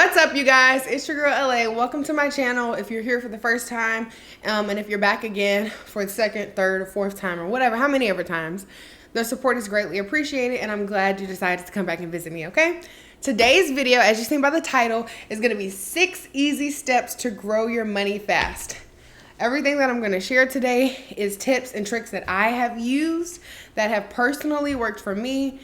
What's up, you guys? It's your girl LA. Welcome to my channel. If you're here for the first time, and if you're back again for the second, third, or fourth time, or whatever, how many ever times, the support is greatly appreciated, and I'm glad you decided to come back and visit me, okay? Today's video, as you seen by the title, is gonna be 6 easy steps to grow your money fast. Everything that I'm gonna share today is tips and tricks that I have used that have personally worked for me,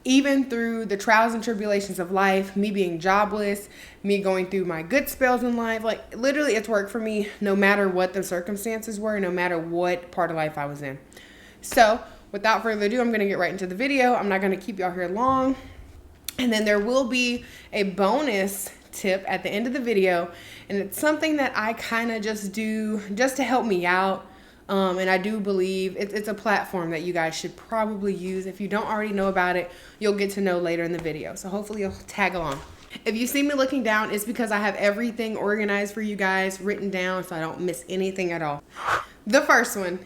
even through the trials and tribulations of life, me being jobless, me going through my good spells in life. Like, literally, it's worked for me no matter what the circumstances were, no matter what part of life I was in. So, without further ado, I'm going to get right into the video. I'm not going to keep y'all here long. And then there will be a bonus tip at the end of the video. And it's something that I kind of just do just to help me out. And I do believe it's a platform that you guys should probably use. If you don't already know about it, you'll get to know later in the video. So hopefully you'll tag along. If you see me looking down, it's because I have everything organized for you guys, written down, so I don't miss anything at all. The first one,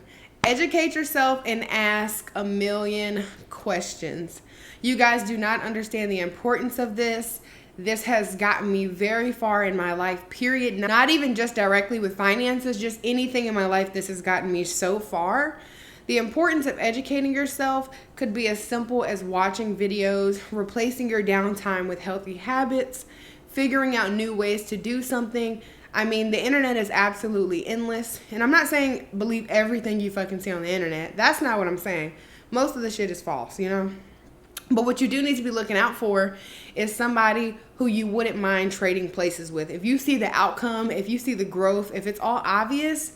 educate yourself and ask a million questions. You guys do not understand the importance of this. This has gotten me very far in my life, period. Not even just directly with finances, just anything in my life, this has gotten me so far. The importance of educating yourself could be as simple as watching videos, replacing your downtime with healthy habits, figuring out new ways to do something. I mean, the internet is absolutely endless. And I'm not saying believe everything you fucking see on the internet. That's not what I'm saying. Most of the shit is false, you know? But what you do need to be looking out for is somebody who you wouldn't mind trading places with. If you see the outcome, if you see the growth, if it's all obvious,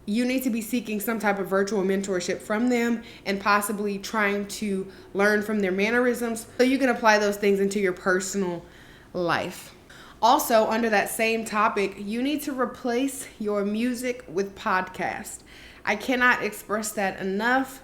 you need to be seeking some type of virtual mentorship from them and possibly trying to learn from their mannerisms so you can apply those things into your personal life. Also, under that same topic, you need to replace your music with podcasts. I cannot express that enough.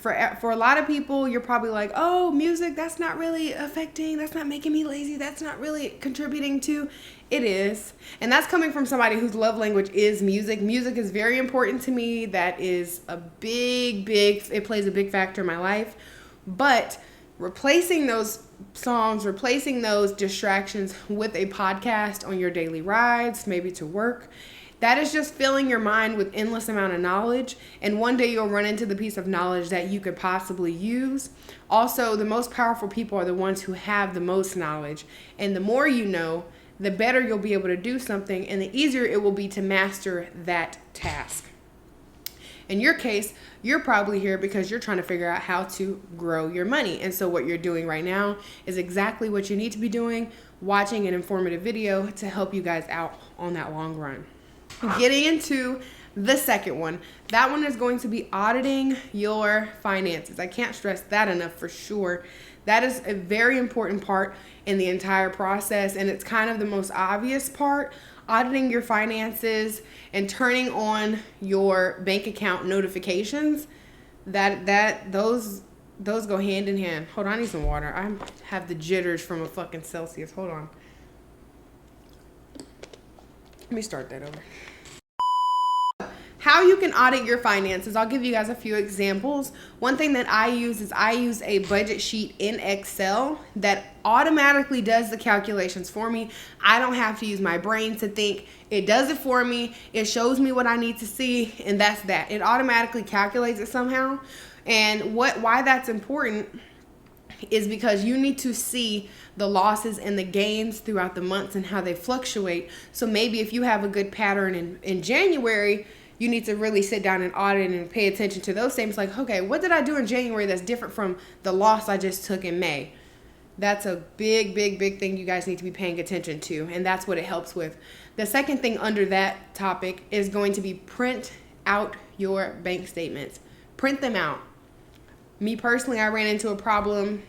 For a lot of people, you're probably like, oh, music, that's not really affecting, that's not making me lazy, that's not really contributing to. It is. And that's coming from somebody whose love language is music. Music is very important to me. That is a it plays a big factor in my life. But replacing those songs, replacing those distractions with a podcast on your daily rides, maybe to work, that is just filling your mind with endless amount of knowledge. And one day you'll run into the piece of knowledge that you could possibly use. Also, the most powerful people are the ones who have the most knowledge. And the more you know, the better you'll be able to do something and the easier it will be to master that task. In your case, you're probably here because you're trying to figure out how to grow your money. And so what you're doing right now is exactly what you need to be doing, watching an informative video to help you guys out on that long run. Getting into the second one, that one is going to be auditing your finances. I can't stress that enough for sure. That is a very important part in the entire process, and it's kind of the most obvious part. Auditing your finances and turning on your bank account notifications, those go hand in hand. Hold on, I need some water. I have the jitters from a fucking Celsius. Hold on. Let me start that over. How you can audit your finances. I'll give you guys a few examples. One thing that I use is I use a budget sheet in Excel that automatically does the calculations for me. I don't have to use my brain to think. It does it for me. It shows me what I need to see, and that's that. It automatically calculates it somehow. And why that's important is because you need to see the losses and the gains throughout the months and how they fluctuate. So maybe if you have a good pattern in January, you need to really sit down and audit and pay attention to those things. Like, okay, what did I do in January that's different from the loss I just took in May? That's a big thing you guys need to be paying attention to, and that's what it helps with. The second thing under that topic is going to be print out your bank statements. Print them out. Me personally, I ran into a problem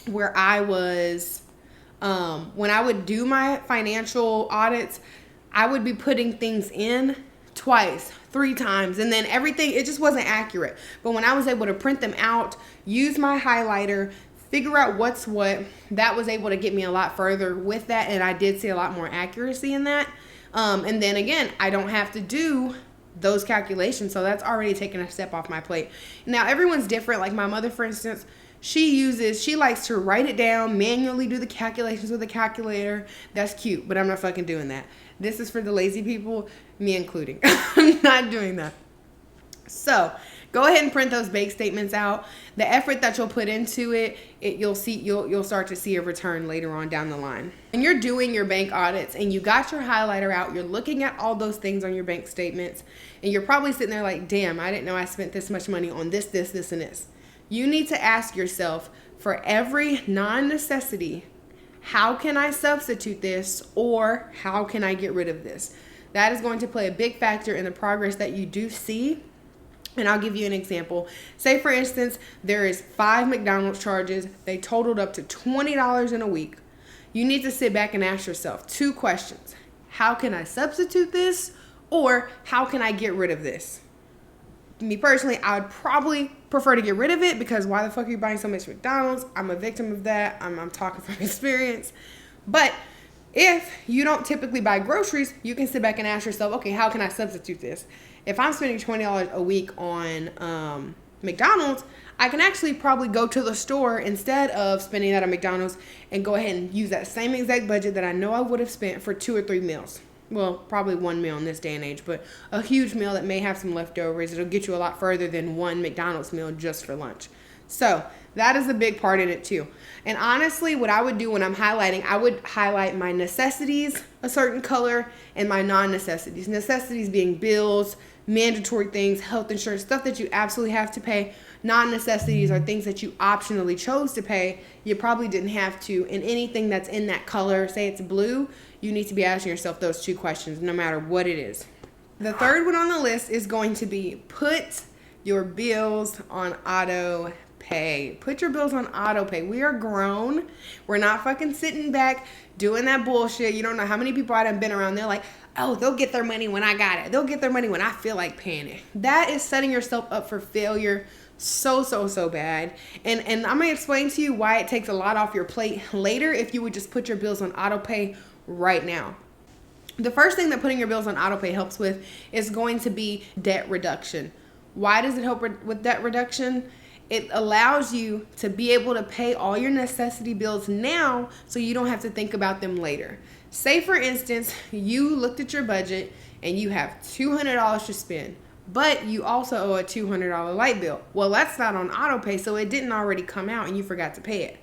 where I was, when I would do my financial audits, I would be putting things in twice, 3 times, and then everything, it just wasn't accurate. But when I was able to print them out, use my highlighter, figure out what's what, that was able to get me a lot further with that, and I did see a lot more accuracy in that. And then again, I don't have to do those calculations, so that's already taken a step off my plate. Now, everyone's different. Like my mother, for instance, She likes to write it down, manually do the calculations with a calculator. That's cute, but I'm not fucking doing that. This is for the lazy people, me including. I'm not doing that. So go ahead and print those bank statements out. The effort that you'll put into it, you'll start to see a return later on down the line. When you're doing your bank audits and you got your highlighter out, you're looking at all those things on your bank statements, and you're probably sitting there like, damn, I didn't know I spent this much money on this, and this. You need to ask yourself, for every non-necessity, how can I substitute this, or how can I get rid of this? That is going to play a big factor in the progress that you do see. And I'll give you an example. Say, for instance, there is 5 McDonald's charges. They totaled up to $20 in a week. You need to sit back and ask yourself 2 questions. How can I substitute this? Or how can I get rid of this? Me personally, I would probably prefer to get rid of it, because why the fuck are you buying so much McDonald's? I'm a victim of that. I'm talking from experience. But if you don't typically buy groceries, you can sit back and ask yourself, okay, how can I substitute this? If I'm spending $20 a week on McDonald's, I can actually probably go to the store instead of spending that on McDonald's and go ahead and use that same exact budget that I know I would have spent for 2 or 3 meals. Well, probably 1 meal in this day and age, but a huge meal that may have some leftovers. It'll get you a lot further than 1 McDonald's meal just for lunch. So that is a big part in it too. And honestly, what I would do when I'm highlighting, I would highlight my necessities a certain color and my non-necessities. Necessities being bills, mandatory things, health insurance, stuff that you absolutely have to pay. Non-necessities are things that you optionally chose to pay. You probably didn't have to. And anything that's in that color, say it's blue, you need to be asking yourself those 2 questions no matter what it is. The third one on the list is going to be put your bills on auto pay. Put your bills on auto pay. We are grown. We're not fucking sitting back doing that bullshit. You don't know how many people I've been around. They're like, oh, they'll get their money when I got it. They'll get their money when I feel like paying it. That is setting yourself up for failure so bad. And I'm going to explain to you why it takes a lot off your plate later if you would just put your bills on auto pay right now. The first thing that putting your bills on auto pay helps with is going to be debt reduction. Why does it help with debt reduction? It allows you to be able to pay all your necessity bills now so you don't have to think about them later. Say, for instance, you looked at your budget and you have $200 to spend, but you also owe a $200 light bill. Well, that's not on auto pay, so it didn't already come out and you forgot to pay it.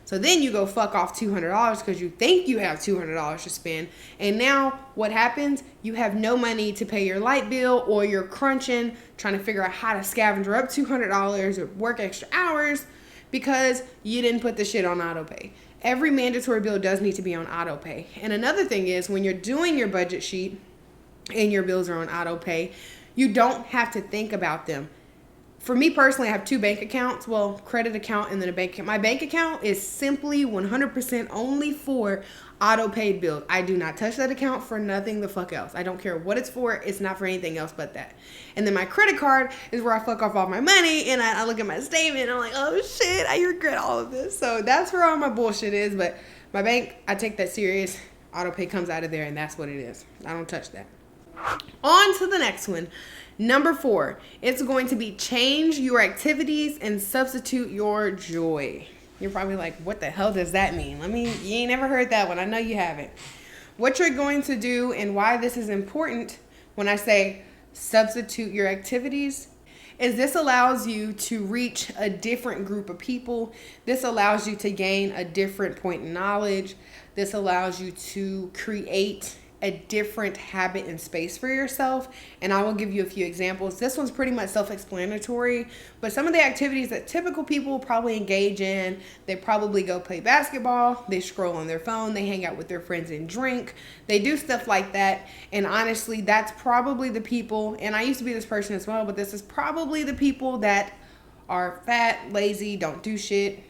So then you go fuck off $200 because you think you have $200 to spend. And now what happens? You have no money to pay your light bill, or you're crunching, trying to figure out how to scavenger up $200 or work extra hours because you didn't put the shit on auto pay. Every mandatory bill does need to be on auto pay. And another thing is, when you're doing your budget sheet and your bills are on auto pay, you don't have to think about them. For me personally, I have 2 bank accounts. Well, credit account and then a bank account. My bank account is simply 100% only for auto paid bills. I do not touch that account for nothing the fuck else. I don't care what it's for. It's not for anything else but that. And then my credit card is where I fuck off all my money, and I look at my statement and I'm like, oh shit, I regret all of this. So that's where all my bullshit is. But my bank, I take that serious. Auto pay comes out of there, and that's what it is. I don't touch that. On to the next one. Number 4, it's going to be change your activities and substitute your joy. You're probably like, what the hell does that mean? You ain't never heard that one. I know you haven't. What you're going to do and why this is important when I say substitute your activities is this allows you to reach a different group of people. This allows you to gain a different point in knowledge. This allows you to create a different habit and space for yourself. And I will give you a few examples. This one's pretty much self-explanatory, but some of the activities that typical people probably engage in, they probably go play basketball, they scroll on their phone, they hang out with their friends and drink, they do stuff like that. And honestly, that's probably the people, and I used to be this person as well, but this is probably the people that are fat, lazy, don't do shit.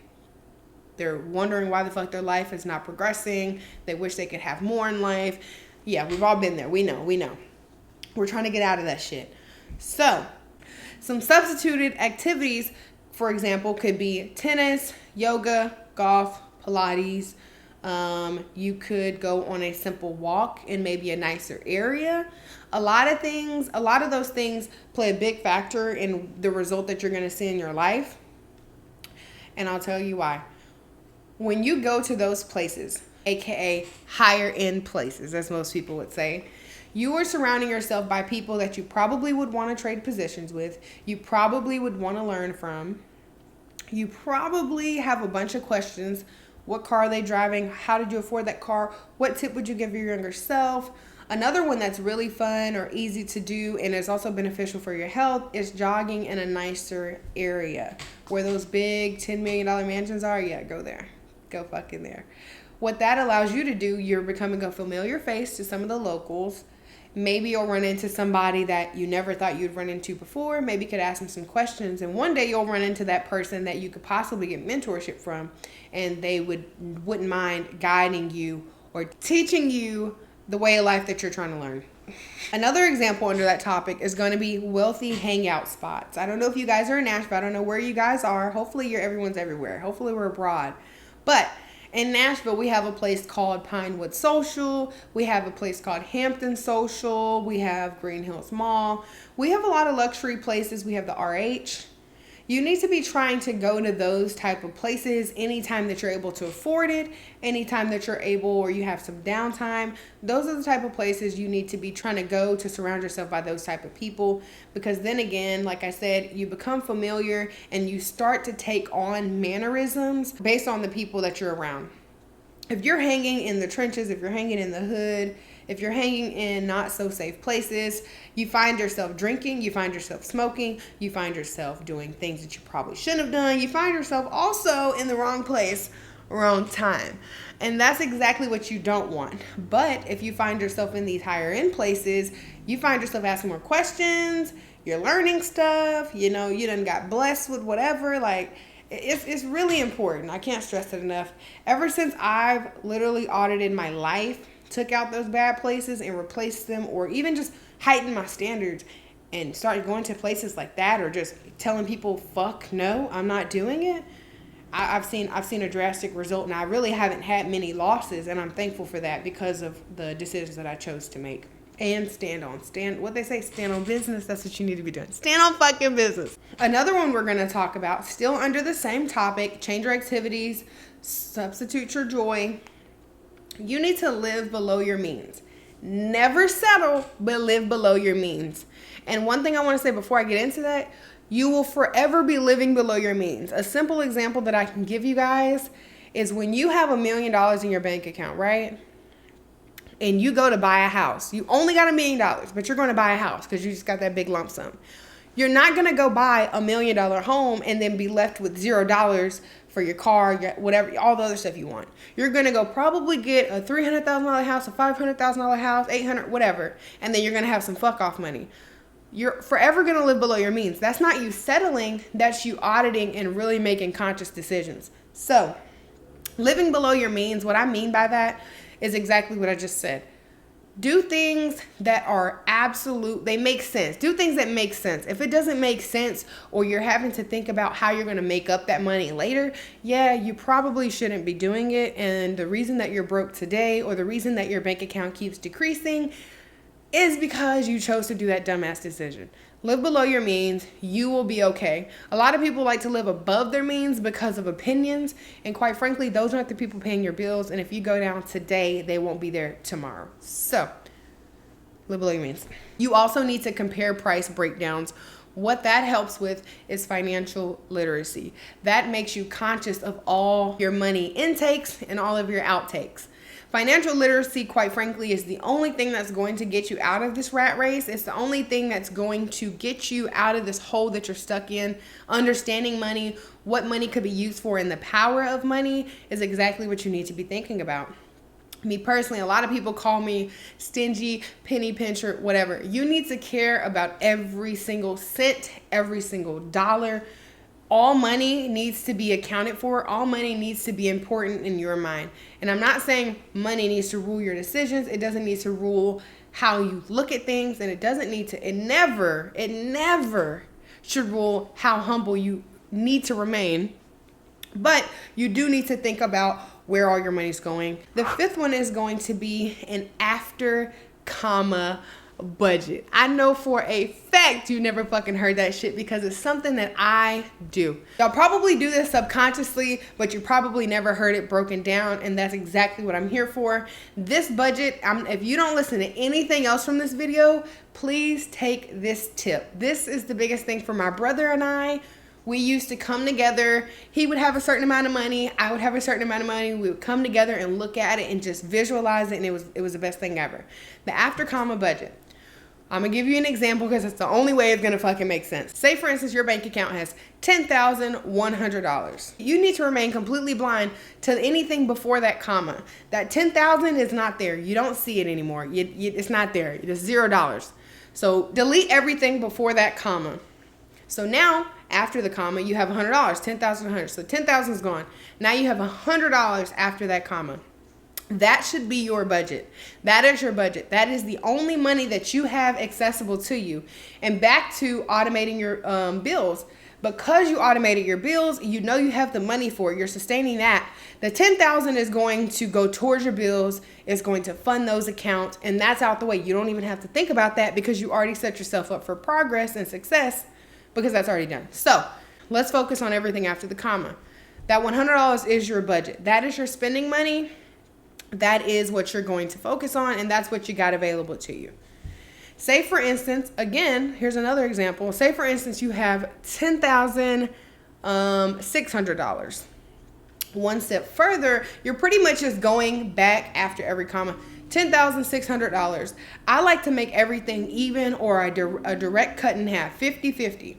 They're wondering why the fuck their life is not progressing. They wish they could have more in life. Yeah, we've all been there. We know. We're trying to get out of that shit. So, some substituted activities, for example, could be tennis, yoga, golf, Pilates. You could go on a simple walk in maybe a nicer area. A lot of those things play a big factor in the result that you're going to see in your life. And I'll tell you why. When you go to those places, aka higher end places, as most people would say, you are surrounding yourself by people that you probably would want to trade positions with. You probably would want to learn from. You probably have a bunch of questions. What car are they driving? How did you afford that car? What tip would you give your younger self? Another one that's really fun or easy to do and is also beneficial for your health is jogging in a nicer area. Where those big $10 million mansions are, yeah, go there. Go fucking there. What that allows you to do, you're becoming a familiar face to some of the locals. Maybe you'll run into somebody that you never thought you'd run into before. Maybe you could ask them some questions. And one day you'll run into that person that you could possibly get mentorship from. And they wouldn't mind guiding you or teaching you the way of life that you're trying to learn. Another example under that topic is going to be wealthy hangout spots. I don't know if you guys are in Nashville. I don't know where you guys are. Hopefully everyone's everywhere. Hopefully we're abroad. But in Nashville, we have a place called Pinewood Social. We have a place called Hampton Social. We have Green Hills Mall. We have a lot of luxury places. We have the RH. You need to be trying to go to those type of places anytime that you're able to afford it, anytime that you're able or you have some downtime. Those are the type of places you need to be trying to go to surround yourself by those type of people, because then again, like I said, you become familiar and you start to take on mannerisms based on the people that you're around. If you're hanging in the trenches, if you're hanging in the hood, if you're hanging in not so safe places, you find yourself drinking, you find yourself smoking, you find yourself doing things that you probably shouldn't have done. You find yourself also in the wrong place, wrong time. And that's exactly what you don't want. But if you find yourself in these higher end places, you find yourself asking more questions, you're learning stuff, you done got blessed with whatever, like it's really important. I can't stress it enough. Ever since I've literally audited my life, took out those bad places and replaced them, or even just heightened my standards and started going to places like that, or just telling people, fuck no, I'm not doing it. I've seen a drastic result, and I really haven't had many losses, and I'm thankful for that because of the decisions that I chose to make. And stand on business. That's what you need to be doing. Stand on fucking business. Another one we're going to talk about, still under the same topic, change your activities, substitute your joy. You need to live below your means. Never settle, but live below your means. And one thing I want to say before I get into that, you will forever be living below your means. A simple example that I can give you guys is when you have $1 million in your bank account, right? And you go to buy a house. You only got $1 million, but you're going to buy a house because you just got that big lump sum. You're not going to go buy $1 million home and then be left with $0 for your car, whatever, all the other stuff you want. You're going to go probably get a $300,000 house, a $500,000 house, $800,000, whatever. And then you're going to have some fuck off money. You're forever going to live below your means. That's not you settling. That's you auditing and really making conscious decisions. So living below your means, what I mean by that is exactly what I just said. Do things that are they make sense. Do things that make sense. If it doesn't make sense, or you're having to think about how you're going to make up that money later, yeah, you probably shouldn't be doing it. And the reason that you're broke today, or the reason that your bank account keeps decreasing, is because you chose to do that dumbass decision. Live below your means. You will be okay. A lot of people like to live above their means because of opinions. And quite frankly, those aren't the people paying your bills. And if you go down today, they won't be there tomorrow. So live below your means. You also need to compare price breakdowns. What that helps with is financial literacy. That makes you conscious of all your money intakes and all of your outtakes. Financial literacy, quite frankly, is the only thing that's going to get you out of this rat race. It's the only thing that's going to get you out of this hole that you're stuck in. Understanding money, what money could be used for, and the power of money is exactly what you need to be thinking about. Me personally, a lot of people call me stingy, penny pincher, whatever. You need to care about every single cent, every single dollar. All money needs to be accounted for. All money needs to be important in your mind. And I'm not saying money needs to rule your decisions. It doesn't need to rule how you look at things. And it never should rule how humble you need to remain. But you do need to think about where all your money's going. The fifth one is going to be an after, budget. I know for a fact you never fucking heard that shit because it's something that I do. Y'all probably do this subconsciously, but you probably never heard it broken down, and that's exactly what I'm here for. This budget, if you don't listen to anything else from this video, please take this tip. This is the biggest thing for my brother and I. We used to come together. He would have a certain amount of money. I would have a certain amount of money. We would come together and look at it and just visualize it, and it was the best thing ever. The after comma budget. I'm gonna give you an example because it's the only way it's gonna fucking make sense. Say for instance, your bank account has $10,100. You need to remain completely blind to anything before that comma. That $10,000 is not there. You don't see it anymore. It's not there. It's $0. So delete everything before that comma. So now, after the comma, you have $100, 10,100. So 10,000 is gone. Now you have $100 after that comma. That should be your budget. That is your budget. That is the only money that you have accessible to you. And back to automating your bills. Because you automated your bills, you know you have the money for it. You're sustaining that. The 10,000 is going to go towards your bills. It's going to fund those accounts. And that's out the way. You don't even have to think about that because you already set yourself up for progress and success because that's already done. So let's focus on everything after the comma. That $100 is your budget. That is your spending money. That is what you're going to focus on, and that's what you got available to you. Say for instance, again, here's another example. Say for instance, you have $10,600. One step further, you're pretty much just going back after every comma. $10,600. I like to make everything even or a direct cut in half, 50-50.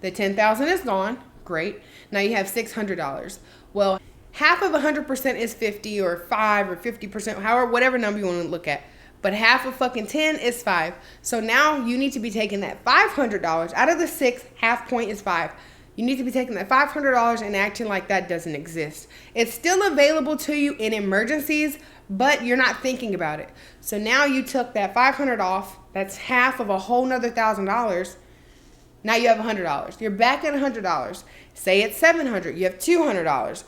The $10,000 is gone. Great. Now you have $600. Well, half of 100% is 50 or 5 or 50%, however, whatever number you want to look at. But half of fucking 10 is 5. So now you need to be taking that $500 out of the 6, half point is 5. You need to be taking that $500 and acting like that doesn't exist. It's still available to you in emergencies, but you're not thinking about it. So now you took that $500 off. That's half of a whole nother $1,000. Now you have $100. You're back at $100. Say it's $700. You have $200.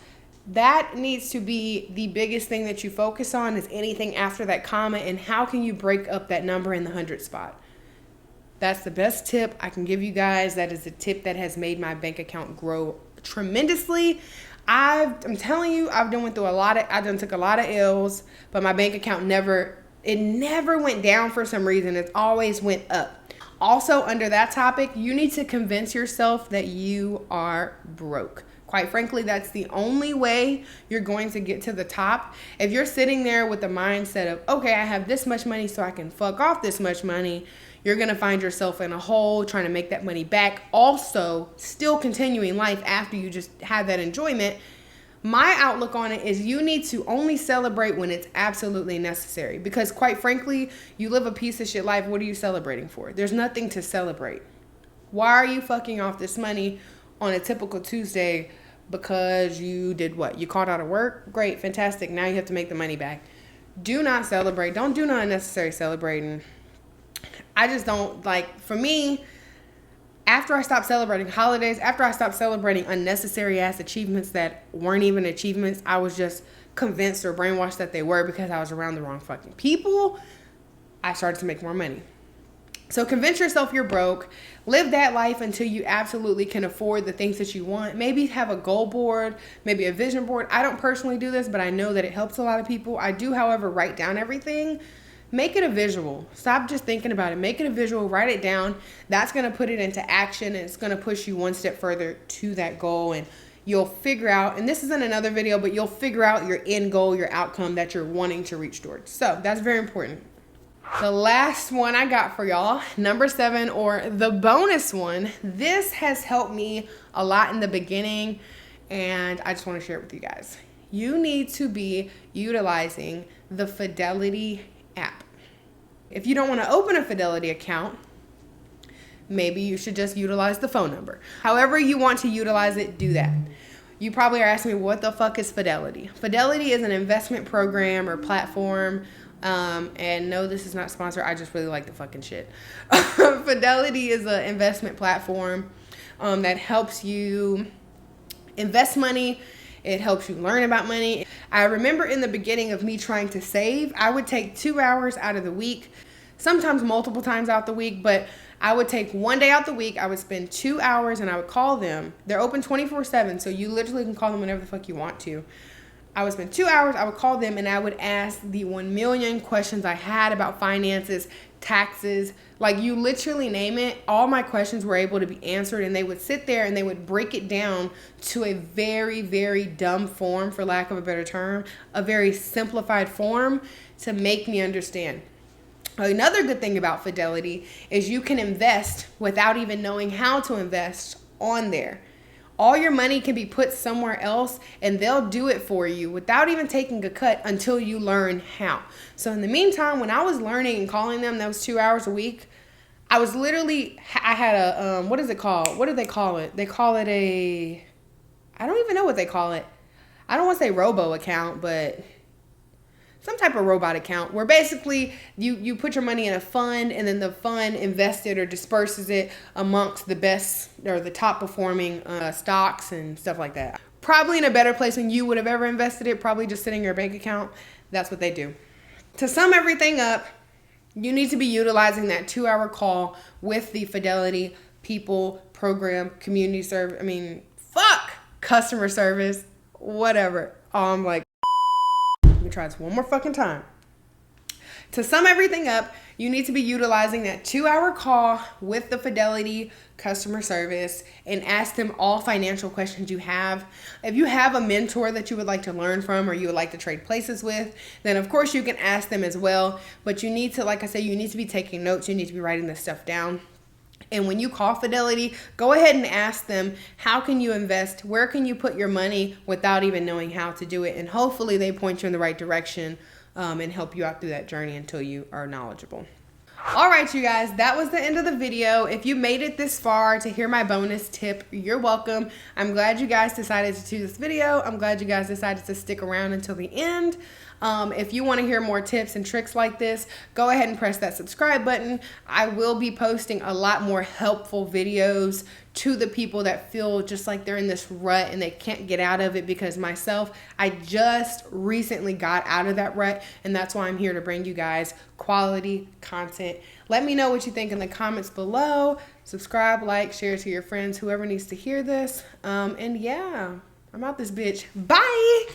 That needs to be the biggest thing that you focus on is anything after that comma and how can you break up that number in the 100 spot. That's the best tip I can give you guys. That is a tip that has made my bank account grow tremendously. I'm telling you, I done took a lot of L's, but my bank account never went down for some reason. It always went up. Also, under that topic, you need to convince yourself that you are broke. Quite frankly, that's the only way you're going to get to the top. If you're sitting there with the mindset of, okay, I have this much money so I can fuck off this much money, you're going to find yourself in a hole trying to make that money back. Also, still continuing life after you just had that enjoyment. My outlook on it is you need to only celebrate when it's absolutely necessary. Because quite frankly, you live a piece of shit life. What are you celebrating for? There's nothing to celebrate. Why are you fucking off this money on a typical Tuesday because you did what? You called out of work? Great, fantastic. Now you have to make the money back. Do not celebrate. Don't do no unnecessary celebrating. I just don't for me, after I stopped celebrating holidays, after I stopped celebrating unnecessary ass achievements that weren't even achievements, I was just convinced or brainwashed that they were because I was around the wrong fucking people, I started to make more money. So convince yourself you're broke. Live that life until you absolutely can afford the things that you want. Maybe have a goal board, maybe a vision board. I don't personally do this, but I know that it helps a lot of people. I do, however, write down everything. Make it a visual. Stop just thinking about it. Make it a visual. Write it down. That's going to put it into action, and it's going to push you one step further to that goal. And you'll figure out, and this isn't another video, but you'll figure out your end goal, your outcome that you're wanting to reach towards. So that's very important. The last one I got for y'all, number 7, or the bonus one. This has helped me a lot in the beginning, and I just want to share it with you guys. You need to be utilizing the Fidelity app. If you don't want to open a Fidelity account, maybe you should just utilize the phone number. However you want to utilize it, do that. You probably are asking me, what the fuck is Fidelity? Fidelity is an investment program or platform. And no, this is not sponsored. I just really like the fucking shit. Fidelity is an investment platform that helps you invest money. It helps you learn about money. I remember in the beginning of me trying to save, I would take 2 hours out of the week sometimes multiple times out the week, but I would take one day out the week. I would spend 2 hours and I would call them. They're open 24/7, so you literally can call them whenever the fuck you want to. I would spend 2 hours, I would call them, and I would ask the 1 million questions I had about finances, taxes, like you literally name it. All my questions were able to be answered, and they would sit there and they would break it down to a very, very dumb form, for lack of a better term, a very simplified form to make me understand. Another good thing about Fidelity is you can invest without even knowing how to invest on there. All your money can be put somewhere else and they'll do it for you without even taking a cut until you learn how. So in the meantime, when I was learning and calling them those 2 hours a week, I was literally, I had a, what is it called? What do they call it? They call it a, I don't even know what they call it. I don't want to say robo account, but some type of robot account where basically you put your money in a fund and then the fund invests it or disperses it amongst the best or the top performing stocks and stuff like that. Probably in a better place than you would have ever invested it, probably just sitting in your bank account. That's what they do. To sum everything up, you need to be utilizing that 2 hour call with the Fidelity people, program, community service. Customer service, whatever. I'm like, let me try this one more fucking time. To sum everything up, you need to be utilizing that 2 hour call with the Fidelity customer service and ask them all financial questions you have. If you have a mentor that you would like to learn from or you would like to trade places with, then of course you can ask them as well. But you need to, like I said, you need to be taking notes. You need to be writing this stuff down. And when you call Fidelity, go ahead and ask them, how can you invest? Where can you put your money without even knowing how to do it? And hopefully they point you in the right direction and help you out through that journey until you are knowledgeable. All right, you guys, that was the end of the video. If you made it this far to hear my bonus tip, you're welcome. I'm glad you guys decided to do this video. I'm glad you guys decided to stick around until the end. If you want to hear more tips and tricks like this, go ahead and press that subscribe button. I will be posting a lot more helpful videos to the people that feel just like they're in this rut and they can't get out of it, because myself, I just recently got out of that rut, and that's why I'm here to bring you guys quality content. Let me know what you think in the comments below. Subscribe, like, share to your friends, whoever needs to hear this. And yeah, I'm out this bitch. Bye!